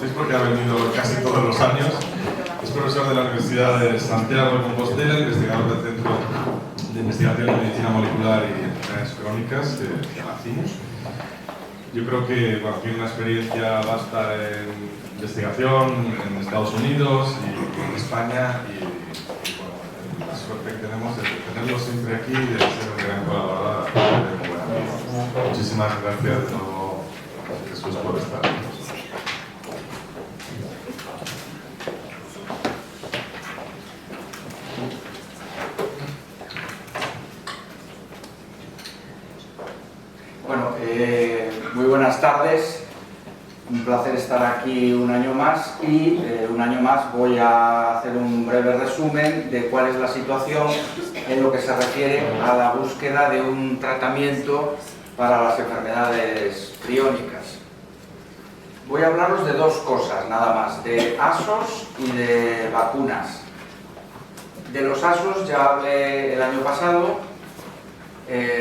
conocéis porque ha venido casi todos los años. Es profesor de la Universidad de Santiago de Compostela, investigador del Centro de Investigación en Medicina Molecular y Enfermedades Crónicas de la CIMUS. Yo creo que tiene una experiencia vasta en investigación en Estados Unidos y en España y la suerte que tenemos de tenerlo siempre aquí y de ser un gran colaborador. Muchísimas gracias de nuevo, Jesús, por estar aquí. Bueno, muy buenas tardes. Un placer estar aquí un año más y un año más voy a hacer un breve resumen de cuál es la situación en lo que se refiere a la búsqueda de un tratamiento para las enfermedades priónicas. Voy a hablaros de dos cosas nada más, de ASOs y de vacunas. De los ASOs ya hablé el año pasado.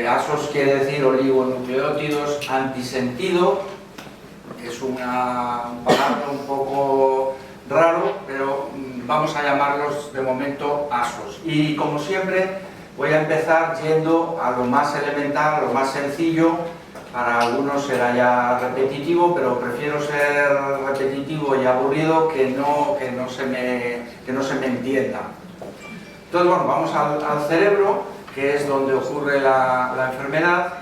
ASOs quiere decir oligonucleótidos antisentido. Es un palabra un poco raro, pero vamos a llamarlos de momento ASOs. Y como siempre, voy a empezar yendo a lo más elemental, a lo más sencillo. Para algunos será ya repetitivo, pero prefiero ser repetitivo y aburrido que no se me entienda. Entonces, bueno, vamos al cerebro, que es donde ocurre la enfermedad.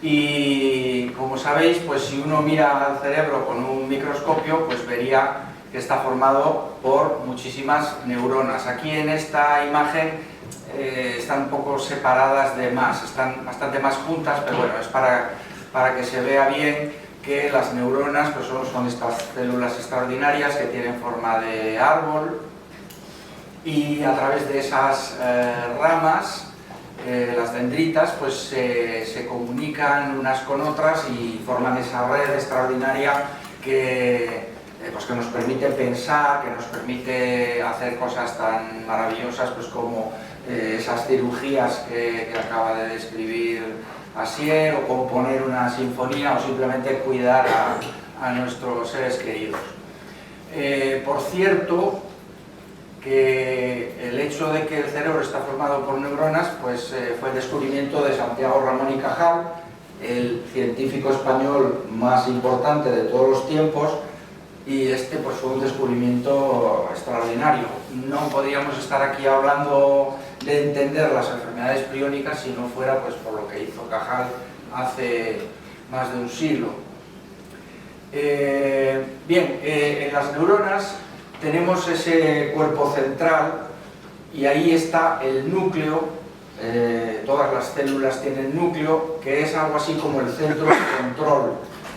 Y como sabéis, pues si uno mira al cerebro con un microscopio, pues vería que está formado por muchísimas neuronas. Aquí en esta imagen están un poco separadas de más, están bastante más juntas, pero bueno, es para que se vea bien que las neuronas pues son estas células extraordinarias que tienen forma de árbol y a través de esas ramas, las dendritas, pues se comunican unas con otras y forman esa red extraordinaria que nos permite pensar, que nos permite hacer cosas tan maravillosas pues como esas cirugías que acaba de describir Asier, o componer una sinfonía, o simplemente cuidar a nuestros seres queridos. Por cierto, que el hecho de que el cerebro está formado por neuronas pues fue el descubrimiento de Santiago Ramón y Cajal, el científico español más importante de todos los tiempos, y este pues fue un descubrimiento extraordinario. No podríamos estar aquí hablando de entender las enfermedades priónicas si no fuera pues por lo que hizo Cajal hace más de un siglo. Bien, en las neuronas tenemos ese cuerpo central y ahí está el núcleo. Todas las células tienen núcleo, que es algo así como el centro de control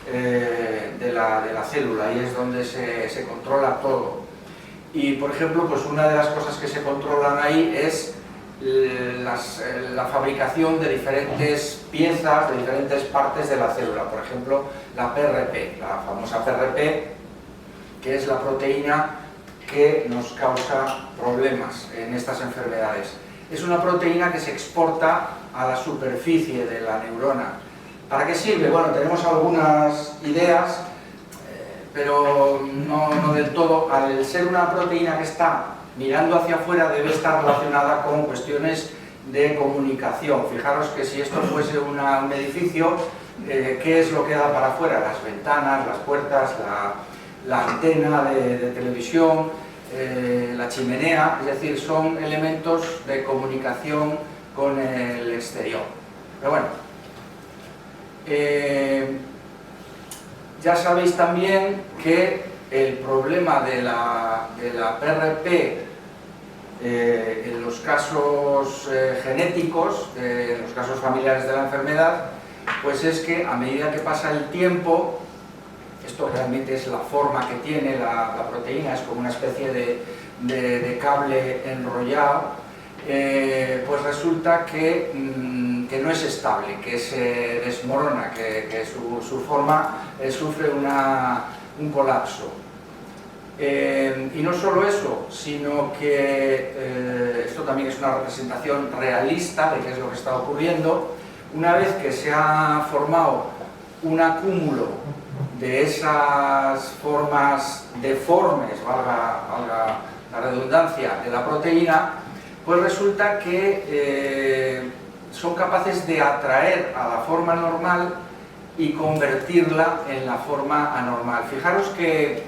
de la célula, y es donde se controla todo. Y por ejemplo, pues una de las cosas que se controlan ahí es la fabricación de diferentes piezas, de diferentes partes de la célula. Por ejemplo, la PRP, la famosa PRP, que es la proteína que nos causa problemas en estas enfermedades. Es una proteína que se exporta a la superficie de la neurona. ¿Para qué sirve? Bueno, tenemos algunas ideas, pero no del todo. Al ser una proteína que está mirando hacia afuera, debe estar relacionada con cuestiones de comunicación. Fijaros que si esto fuese un edificio, ¿qué es lo que da para afuera? Las ventanas, las puertas, la antena de televisión, la chimenea, es decir, son elementos de comunicación con el exterior. Pero bueno, ya sabéis también que el problema de la PRP en los casos genéticos, en los casos familiares de la enfermedad, pues es que a medida que pasa el tiempo, esto realmente es la forma que tiene la proteína, es como una especie de cable enrollado, pues resulta que no es estable, que se desmorona, que su forma sufre un colapso. Y no solo eso, sino que esto también es una representación realista de qué es lo que está ocurriendo. Una vez que se ha formado un acúmulo de esas formas deformes, valga la redundancia, de la proteína, pues resulta que son capaces de atraer a la forma normal y convertirla en la forma anormal. Fijaros que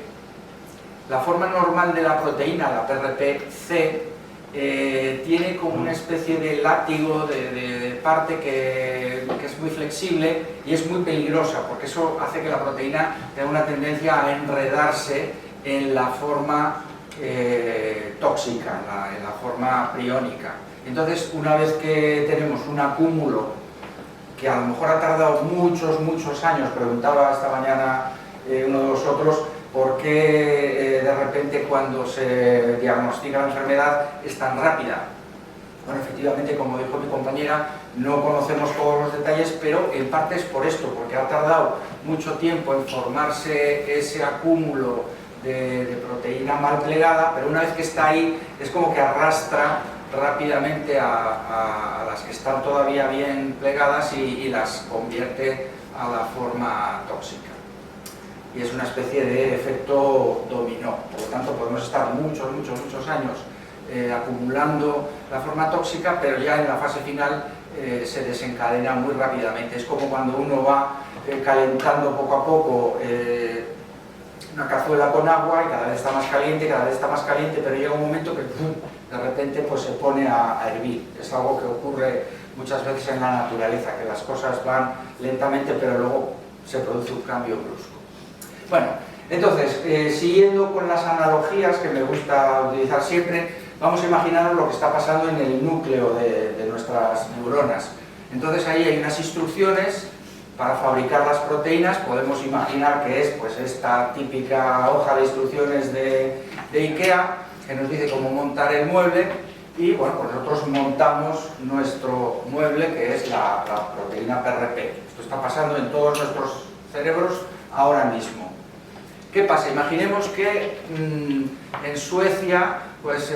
la forma normal de la proteína, la PRP-C, tiene como una especie de látigo de parte que es muy flexible y es muy peligrosa, porque eso hace que la proteína tenga una tendencia a enredarse en la forma tóxica, en la forma priónica. Entonces, una vez que tenemos un acúmulo que a lo mejor ha tardado muchos años, preguntaba esta mañana uno de vosotros, ¿por qué de repente cuando se diagnostica la enfermedad es tan rápida? Bueno, efectivamente, como dijo mi compañera, no conocemos todos los detalles, pero en parte es por esto, porque ha tardado mucho tiempo en formarse ese acúmulo de proteína mal plegada, pero una vez que está ahí es como que arrastra rápidamente a las que están todavía bien plegadas y las convierte a la forma tóxica. Y es una especie de efecto dominó. Por lo tanto, podemos estar muchos años acumulando la forma tóxica, pero ya en la fase final se desencadena muy rápidamente. Es como cuando uno va calentando poco a poco una cazuela con agua y cada vez está más caliente, pero llega un momento que de repente pues, se pone a hervir. Es algo que ocurre muchas veces en la naturaleza, que las cosas van lentamente, pero luego se produce un cambio brusco. Bueno, entonces, siguiendo con las analogías que me gusta utilizar siempre, vamos a imaginar lo que está pasando en el núcleo de nuestras neuronas. Entonces ahí hay unas instrucciones para fabricar las proteínas. Podemos imaginar que es pues, esta típica hoja de instrucciones de IKEA, que nos dice cómo montar el mueble, y bueno, pues nosotros montamos nuestro mueble, que es la proteína PRP. Esto está pasando en todos nuestros cerebros ahora mismo. ¿Qué pasa? Imaginemos que en Suecia, pues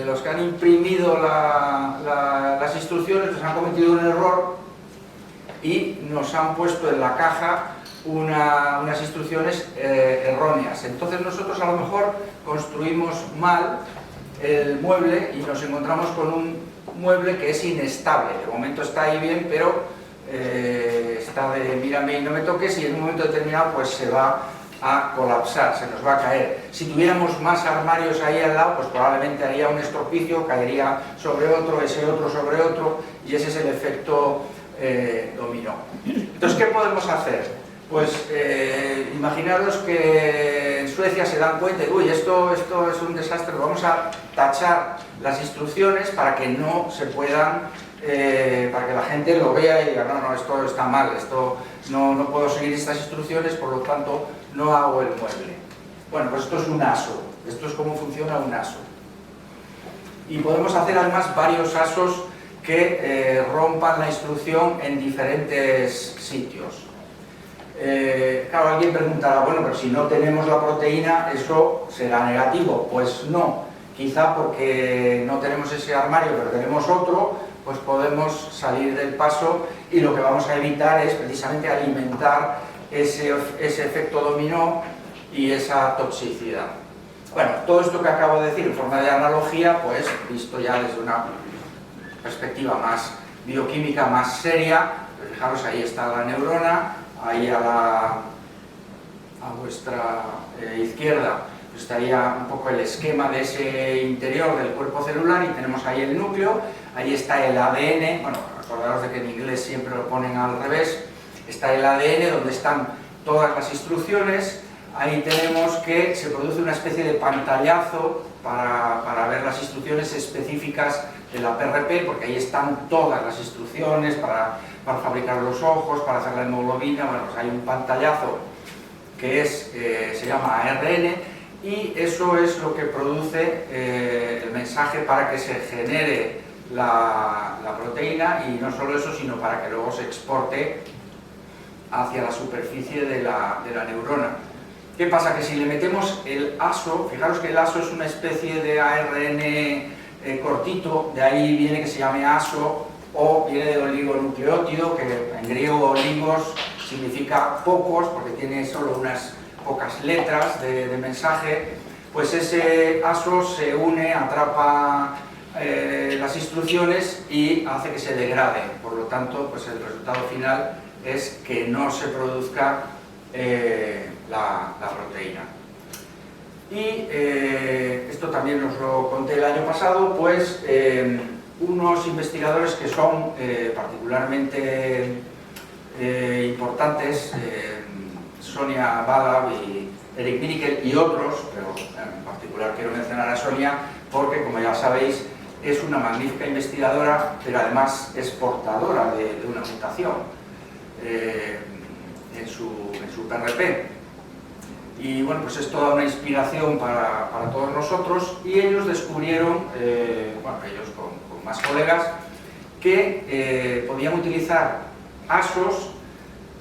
los que han imprimido las instrucciones les han cometido un error y nos han puesto en la caja unas instrucciones erróneas. Entonces nosotros a lo mejor construimos mal el mueble y nos encontramos con un mueble que es inestable. De momento está ahí bien, pero está de mírame y no me toques, y en un momento determinado pues se va a colapsar, se nos va a caer. Si tuviéramos más armarios ahí al lado, pues probablemente haría un estropicio, caería sobre otro, ese otro sobre otro, y ese es el efecto dominó. Entonces, ¿qué podemos hacer? Pues imaginaros que en Suecia se dan cuenta de, uy, esto es un desastre, vamos a tachar las instrucciones para que no se puedan, para que la gente lo vea y diga, no, esto está mal, esto no puedo seguir estas instrucciones, por lo tanto no hago el mueble. Bueno, pues esto es un ASO, esto es cómo funciona un ASO. Y podemos hacer además varios ASOs que rompan la instrucción en diferentes sitios. Claro, alguien preguntará, bueno, pero si no tenemos la proteína, ¿eso será negativo? Pues no, quizá porque no tenemos ese armario, pero tenemos otro, pues podemos salir del paso, y lo que vamos a evitar es precisamente alimentar ese efecto dominó y esa toxicidad. Bueno, todo esto que acabo de decir en forma de analogía, pues visto ya desde una perspectiva más bioquímica, más seria, pues fijaros, ahí está la neurona, ahí a vuestra izquierda pues estaría un poco el esquema de ese interior del cuerpo celular, y tenemos ahí el núcleo, ahí está el ADN, bueno, acordaros de que en inglés siempre lo ponen al revés, está el ADN donde están todas las instrucciones. Ahí tenemos que se produce una especie de pantallazo para ver las instrucciones específicas de la PRP, porque ahí están todas las instrucciones para fabricar los ojos, para hacer la hemoglobina. Bueno, pues hay un pantallazo que se llama ARN, y eso es lo que produce el mensaje para que se genere la proteína, y no solo eso, sino para que luego se exporte hacia la superficie de la neurona. ¿Qué pasa? Que si le metemos el ASO, fijaros que el ASO es una especie de ARN cortito, de ahí viene que se llame ASO, o viene de oligonucleótido, que en griego oligos significa pocos, porque tiene solo unas pocas letras de mensaje, pues ese ASO se une, atrapa las instrucciones y hace que se degrade. Por lo tanto, pues el resultado final es que no se produzca la proteína. Y esto también os lo conté el año pasado, pues unos investigadores que son particularmente importantes, Sonia Badab y Eric Minikel y otros, pero en particular quiero mencionar a Sonia porque, como ya sabéis, es una magnífica investigadora, pero además es portadora de una mutación en su PRP. Y bueno, pues es toda una inspiración para todos nosotros, y ellos descubrieron, bueno, ellos con más colegas, que podían utilizar ASOs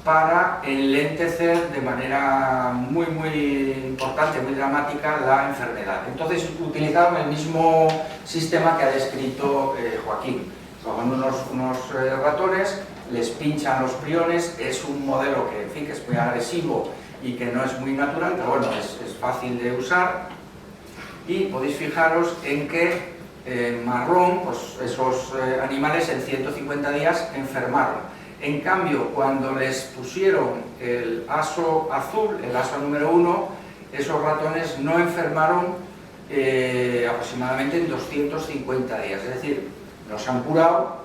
para enlentecer de manera muy importante, muy dramática la enfermedad. Entonces utilizaron el mismo sistema que ha descrito Joaquín. Cogen unos ratones, les pinchan los priones, es un modelo que, en fin, que es muy agresivo y que no es muy natural, pero bueno, es fácil de usar, y podéis fijaros en que marrón, pues esos animales en 150 días enfermaron. En cambio, cuando les pusieron el ASO azul, el ASO número 1, esos ratones no enfermaron aproximadamente en 250 días. Es decir, no se han curado,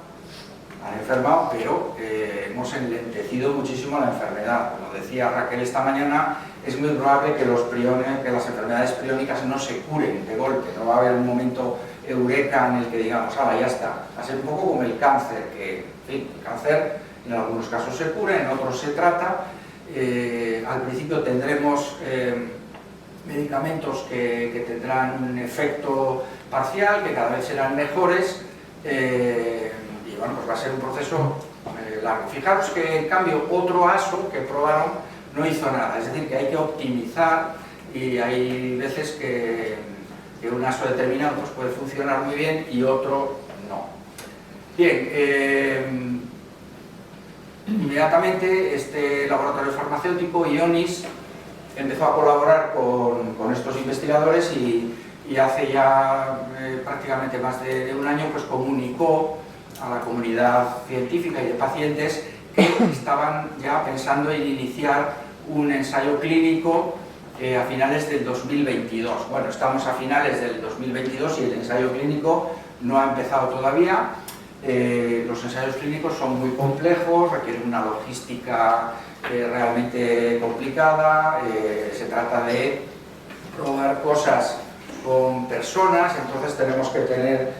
han enfermado, pero hemos enlentecido muchísimo la enfermedad. Como decía Raquel esta mañana, es muy probable que las enfermedades priónicas no se curen de golpe. No va a haber un momento eureka en el que digamos, ah, ya está. Va a ser un poco como el cáncer, que, en fin, el cáncer en algunos casos se cura, en otros se trata. Al principio tendremos medicamentos que tendrán un efecto parcial, que cada vez serán mejores, y bueno, pues va a ser un proceso largo. Fijaros que, en cambio, otro ASO que probaron no hizo nada, es decir, que hay que optimizar, y hay veces que un ASO determinado pues puede funcionar muy bien y otro no. Bien, inmediatamente este laboratorio farmacéutico, Ionis, empezó a colaborar con estos investigadores y hace ya prácticamente más de un año pues comunicó a la comunidad científica y de pacientes que estaban ya pensando en iniciar un ensayo clínico a finales del 2022. Bueno, estamos a finales del 2022 y el ensayo clínico no ha empezado todavía. Los ensayos clínicos son muy complejos, requieren una logística realmente complicada, se trata de probar cosas con personas, entonces tenemos que tener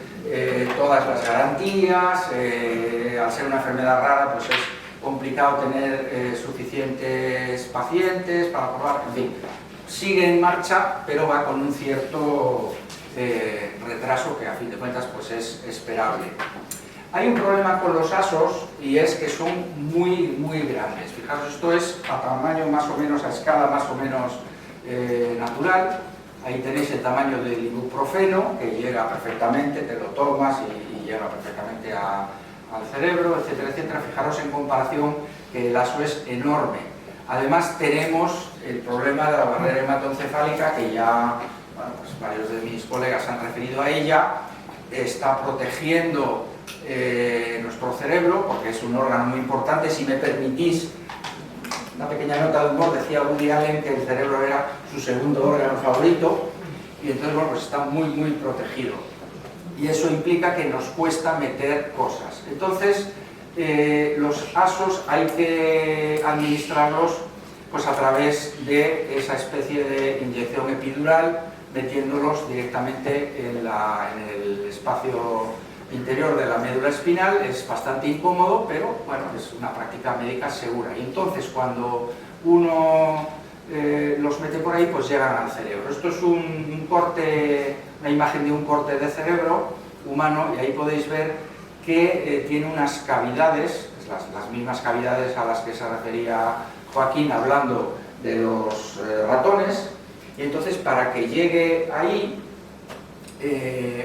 todas las garantías, al ser una enfermedad rara pues es complicado tener suficientes pacientes para probar, en fin, sigue en marcha, pero va con un cierto retraso que a fin de cuentas pues es esperable. Hay un problema con los ASOs y es que son muy grandes. Fijaros, esto es a tamaño más o menos, a escala más o menos natural. Ahí tenéis el tamaño del ibuprofeno, que llega perfectamente, te lo tomas y llega perfectamente al cerebro, etcétera, etcétera. Fijaros en comparación que el ASO es enorme. Además tenemos el problema de la barrera hematoencefálica, que ya bueno, pues varios de mis colegas han referido a ella. Está protegiendo nuestro cerebro, porque es un órgano muy importante. Si me permitís una pequeña nota de humor, decía Woody Allen que el cerebro era su segundo órgano favorito, y entonces bueno, pues está muy protegido, y eso implica que nos cuesta meter cosas. Entonces los ASOs hay que administrarlos pues a través de esa especie de inyección epidural, metiéndolos directamente en el espacio interior de la médula espinal. Es bastante incómodo, pero bueno, es una práctica médica segura. Y entonces cuando uno los mete por ahí, pues llegan al cerebro. Esto es un corte, una imagen de un corte de cerebro humano, y ahí podéis ver que tiene unas cavidades, las mismas cavidades a las que se refería Joaquín hablando de los ratones. Y entonces, para que llegue ahí,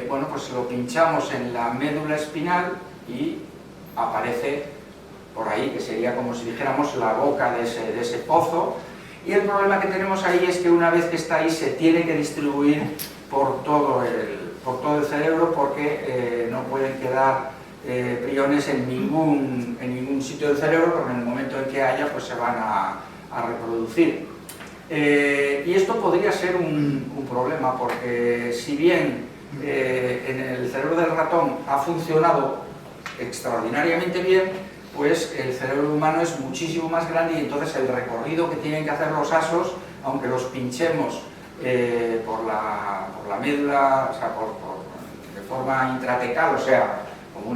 bueno, pues lo pinchamos en la médula espinal y aparece por ahí, que sería como si dijéramos la boca de ese pozo. Y el problema que tenemos ahí es que una vez que está ahí se tiene que distribuir por todo el cerebro, porque no pueden quedar priones en ningún sitio del cerebro, porque en el momento en que haya pues se van a reproducir. Y esto podría ser un problema, porque si bien en el cerebro del ratón ha funcionado extraordinariamente bien, pues el cerebro humano es muchísimo más grande, y entonces el recorrido que tienen que hacer los asos, aunque los pinchemos por la médula, o sea, de forma intratecal, o sea, como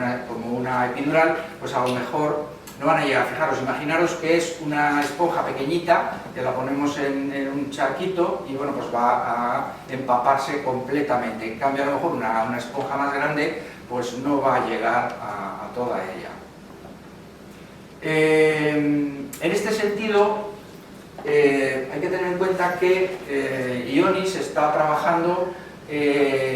una epidural, pues a lo mejor no van a llegar. Fijaros, imaginaros que es una esponja pequeñita, que la ponemos en un charquito y bueno, pues va a empaparse completamente. En cambio, a lo mejor una esponja más grande, pues no va a llegar a toda ella. En este sentido, hay que tener en cuenta que Ionis está trabajando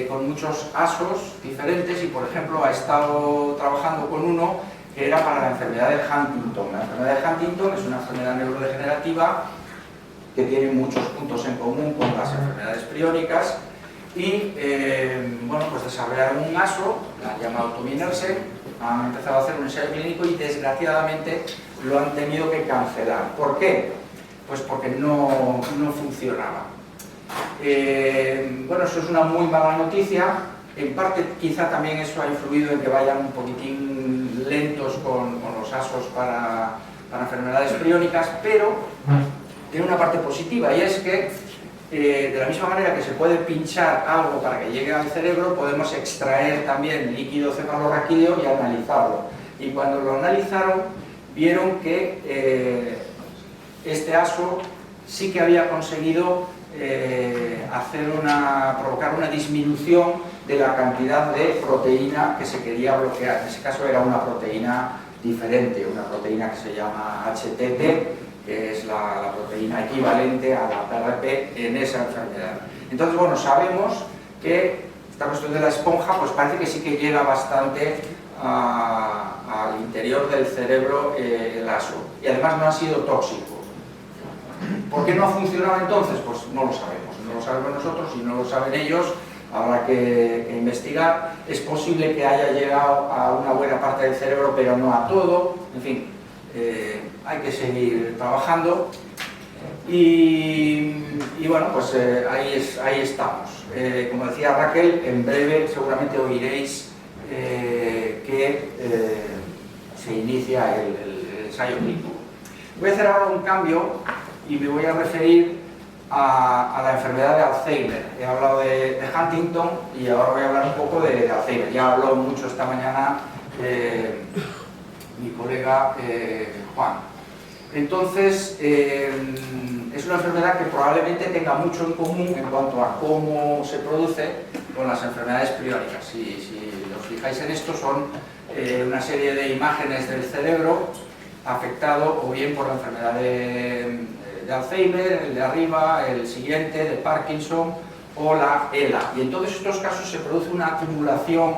con muchos asos diferentes, y por ejemplo ha estado trabajando con uno que era para la enfermedad de Huntington. La enfermedad de Huntington es una enfermedad neurodegenerativa que tiene muchos puntos en común con las enfermedades priónicas, y bueno, pues desarrollaron un aso, la han llamado tominersen, han empezado a hacer un ensayo clínico y desgraciadamente lo han tenido que cancelar. ¿Por qué? Pues porque no funcionaba. Bueno, eso es una muy mala noticia. En parte quizá también eso ha influido en que vayan un poquitín lentos con los asos para enfermedades priónicas, pero tiene una parte positiva, y es que de la misma manera que se puede pinchar algo para que llegue al cerebro, podemos extraer también líquido cefalorraquídeo y analizarlo. Y cuando lo analizaron, vieron que este aso sí que había conseguido provocar una disminución de la cantidad de proteína que se quería bloquear. En ese caso era una proteína diferente, una proteína que se llama HTT, que es la proteína equivalente a la PRP en esa enfermedad. Entonces, bueno, sabemos que esta cuestión de la esponja, pues parece que sí que llega bastante al interior del cerebro el aso, y además no ha sido tóxico. ¿Por qué no ha funcionado entonces? Pues no lo sabemos. No lo sabemos nosotros y no lo saben ellos. Habrá que investigar. Es posible que haya llegado a una buena parte del cerebro, pero no a todo. En fin, hay que seguir trabajando. Y bueno, pues ahí estamos. Como decía Raquel, en breve seguramente oiréis que se inicia el ensayo clínico. Voy a hacer ahora un cambio y me voy a referir a la enfermedad de Alzheimer. He hablado de Huntington y ahora voy a hablar un poco de Alzheimer. Ya habló mucho esta mañana mi colega Juan. Entonces, es una enfermedad que probablemente tenga mucho en común en cuanto a cómo se produce con las enfermedades priónicas. Si os fijáis en esto, son una serie de imágenes del cerebro afectado o bien por la enfermedad de Alzheimer, el de arriba, el siguiente, de Parkinson o la ELA. Y en todos estos casos se produce una acumulación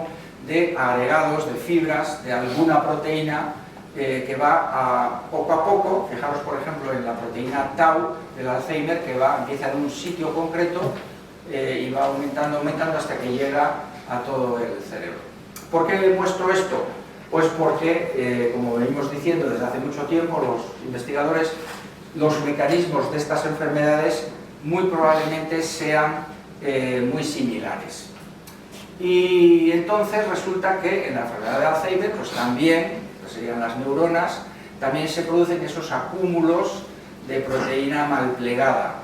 de agregados, de fibras, de alguna proteína que va poco a poco. Fijaros, por ejemplo, en la proteína Tau del Alzheimer, que empieza en un sitio concreto y va aumentando hasta que llega a todo el cerebro. ¿Por qué muestro esto? Pues porque, como venimos diciendo desde hace mucho tiempo, los investigadores, los mecanismos de estas enfermedades muy probablemente sean muy similares. Y entonces resulta que en la enfermedad de Alzheimer, pues también, que serían las neuronas, también se producen esos acúmulos de proteína mal plegada.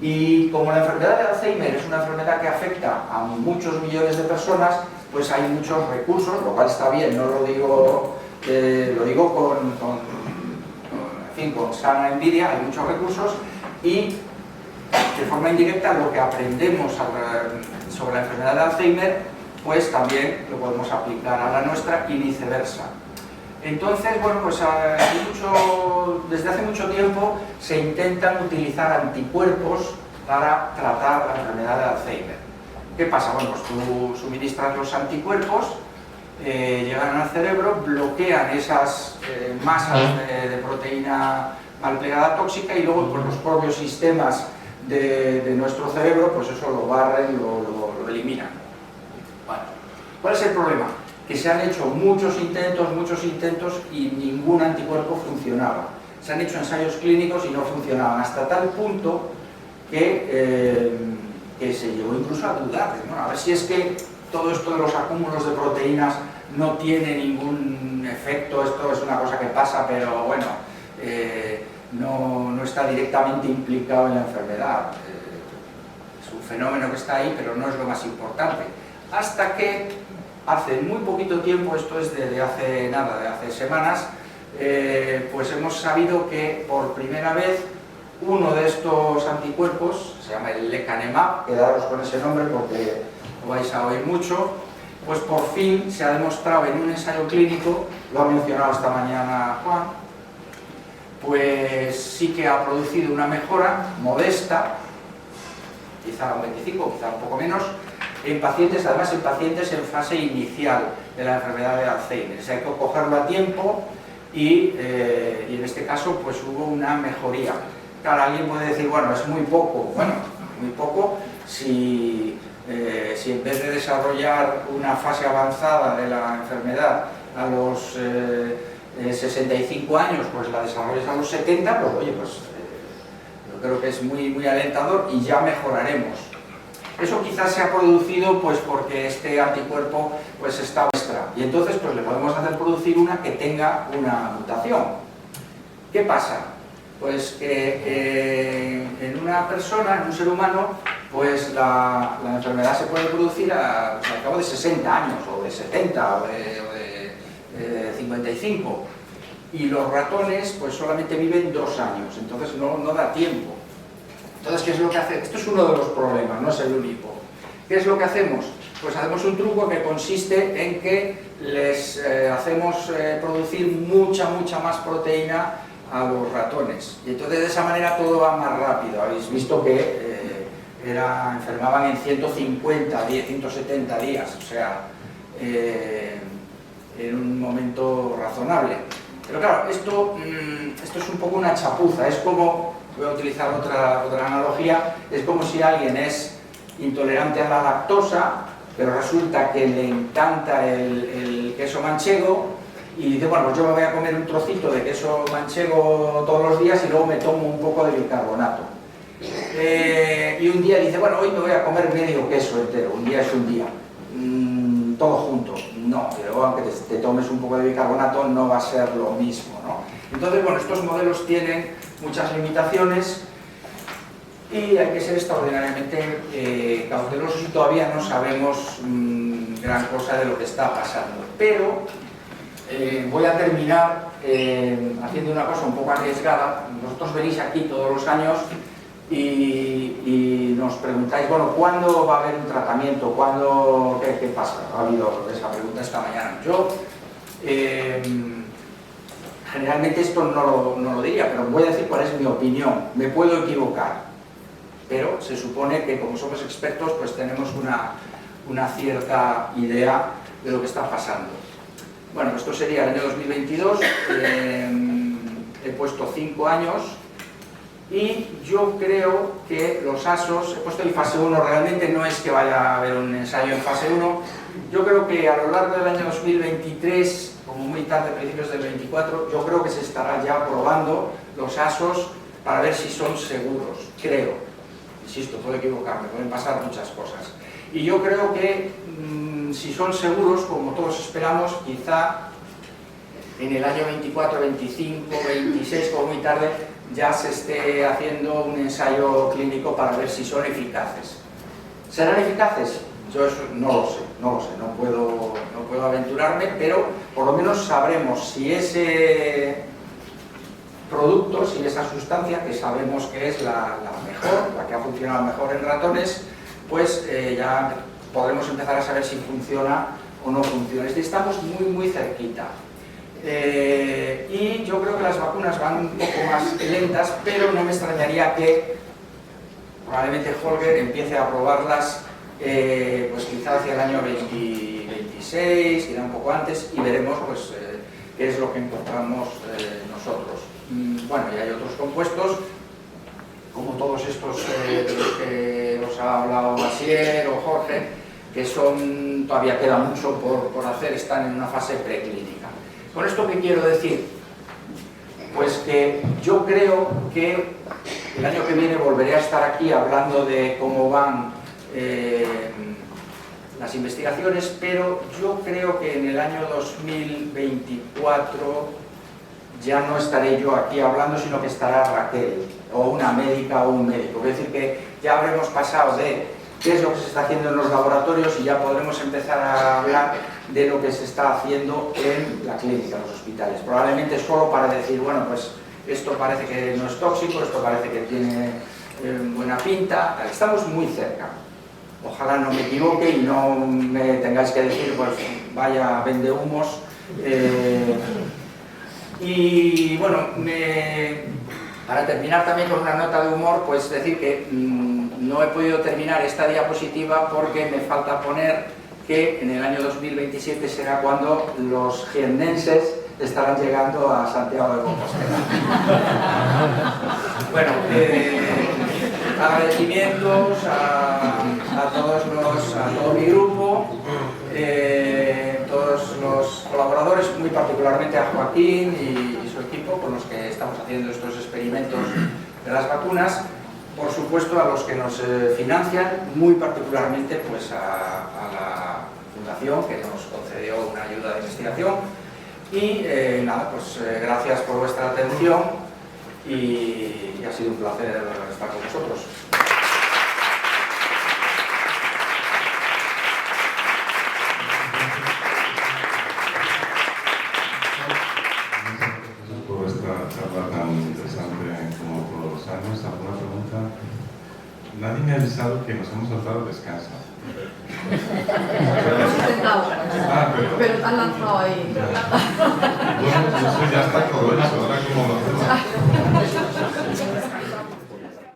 Y como la enfermedad de Alzheimer es una enfermedad que afecta a muchos millones de personas, pues hay muchos recursos, lo cual está bien, no lo digo, lo digo con sana envidia. Hay muchos recursos y de forma indirecta lo que aprendemos sobre la enfermedad de Alzheimer, pues también lo podemos aplicar a la nuestra y viceversa. Entonces, bueno, pues desde hace mucho tiempo se intentan utilizar anticuerpos para tratar la enfermedad de Alzheimer. ¿Qué pasa? Bueno, pues tú suministras los anticuerpos llegan al cerebro, bloquean esas masas de proteína mal plegada tóxica y luego pues, los propios sistemas de nuestro cerebro, pues eso lo barren, lo eliminan. Bueno, ¿cuál es el problema? Que se han hecho muchos intentos y ningún anticuerpo funcionaba. Se han hecho ensayos clínicos y no funcionaban, hasta tal punto que se llegó incluso a dudar, ¿no? A ver si es que todo esto de los acúmulos de proteínas no tiene ningún efecto, esto es una cosa que pasa, pero bueno, no está directamente implicado en la enfermedad. Es un fenómeno que está ahí, pero no es lo más importante. Hasta que hace muy poquito tiempo, esto es de hace nada, de hace semanas, pues hemos sabido que por primera vez uno de estos anticuerpos, se llama el lecanemab, quedaros con ese nombre porque lo vais a oír mucho, pues por fin se ha demostrado en un ensayo clínico, lo ha mencionado esta mañana Juan, pues sí que ha producido una mejora modesta, quizá un 25, quizá un poco menos, en pacientes, además en pacientes en fase inicial de la enfermedad de Alzheimer. O sea, hay que cogerlo a tiempo y en este caso pues hubo una mejoría. Claro, alguien puede decir, bueno, es muy poco. Bueno, muy poco si en vez de desarrollar una fase avanzada de la enfermedad a los 65 años, pues la desarrollas a los 70, pues oye, pues yo creo que es muy alentador y ya mejoraremos. Eso quizás se ha producido pues porque este anticuerpo pues está extra y entonces pues le podemos hacer producir una que tenga una mutación. ¿Qué pasa? Pues que en una persona, en un ser humano, pues la enfermedad se puede producir al cabo de 60 años, o de 70, o de 55. Y los ratones pues solamente viven 2 años, entonces no da tiempo. Entonces, ¿qué es lo que hace? Esto es uno de los problemas, no es el único. ¿Qué es lo que hacemos? Pues hacemos un truco que consiste en que les hacemos producir mucha más proteína a los ratones. Y entonces de esa manera todo va más rápido. Habéis visto que enfermaban en 150 días, 170 días, o sea, en un momento razonable. Pero claro, esto es un poco una chapuza, es como, voy a utilizar otra analogía, es como si alguien es intolerante a la lactosa, pero resulta que le encanta el queso manchego, y dice, bueno, pues yo me voy a comer un trocito de queso manchego todos los días y luego me tomo un poco de bicarbonato. Y un día dice, bueno, hoy me voy a comer medio queso entero, un día es un día, todo junto. No, pero aunque te tomes un poco de bicarbonato no va a ser lo mismo, ¿no? Entonces, bueno, estos modelos tienen muchas limitaciones y hay que ser extraordinariamente cautelosos y todavía no sabemos gran cosa de lo que está pasando. Pero voy a terminar haciendo una cosa un poco arriesgada. Vosotros venís aquí todos los años y nos preguntáis, bueno, ¿cuándo va a haber un tratamiento? ¿Qué pasa? Ha habido esa pregunta esta mañana. Yo generalmente esto no lo diría, pero voy a decir cuál es mi opinión. Me puedo equivocar, pero se supone que como somos expertos pues tenemos una cierta idea de lo que está pasando. Bueno, esto sería el año 2022, he puesto 5 años y yo creo que los ASOS, he puesto el fase 1, realmente no es que vaya a haber un ensayo en fase 1, yo creo que a lo largo del año 2023, como muy tarde, principios del 24, yo creo que se estará ya probando los ASOS para ver si son seguros, creo. Insisto, puedo equivocarme, pueden pasar muchas cosas. Y yo creo que si son seguros, como todos esperamos, quizá en el año 24, 25, 26, como muy tarde, ya se esté haciendo un ensayo clínico para ver si son eficaces. ¿Serán eficaces? Yo eso no lo sé, no puedo aventurarme, pero por lo menos sabremos si ese producto, si esa sustancia, que sabemos que es la mejor, la que ha funcionado mejor en ratones, pues ya podremos empezar a saber si funciona o no funciona. Estamos muy cerquita. Y yo creo que las vacunas van un poco más lentas, pero no me extrañaría que probablemente Holger empiece a probarlas pues quizá hacia el año 2026. 2016, irá un poco antes, y veremos pues, qué es lo que encontramos nosotros. Bueno, y hay otros compuestos, como todos estos de los que os ha hablado Asier o Jorge, que son, todavía queda mucho por hacer, están en una fase preclínica. ¿Con esto qué quiero decir? Pues que yo creo que el año que viene volveré a estar aquí hablando de cómo van las investigaciones, pero yo creo que en el año 2024 ya no estaré yo aquí hablando, sino que estará Raquel, o una médica o un médico. Es decir, que ya habremos pasado de qué es lo que se está haciendo en los laboratorios y ya podremos empezar a hablar de lo que se está haciendo en la clínica, en los hospitales. Probablemente solo para decir, bueno, pues esto parece que no es tóxico, esto parece que tiene buena pinta, estamos muy cerca. Ojalá no me equivoque y no me tengáis que decir, pues vaya vendehumos. Y bueno, para terminar también con una nota de humor, pues decir que no he podido terminar esta diapositiva porque me falta poner que en el año 2027 será cuando los jiennenses estarán llegando a Santiago de Compostela. Bueno, agradecimientos a todo mi grupo, todos los colaboradores, muy particularmente a Joaquín y su equipo con los que estamos haciendo estos experimentos de las vacunas, por supuesto a los que nos financian, muy particularmente pues a la Fundación que nos concedió una ayuda de investigación y nada, pues gracias por vuestra atención y ha sido un placer estar con vosotros. Por esta charla tan interesante como todos los años. ¿Alguna pregunta? Nadie me ha avisado que nos hemos saltado descanso. Lo hemos intentado, pero te han lanzado ahí. Bueno, eso ya está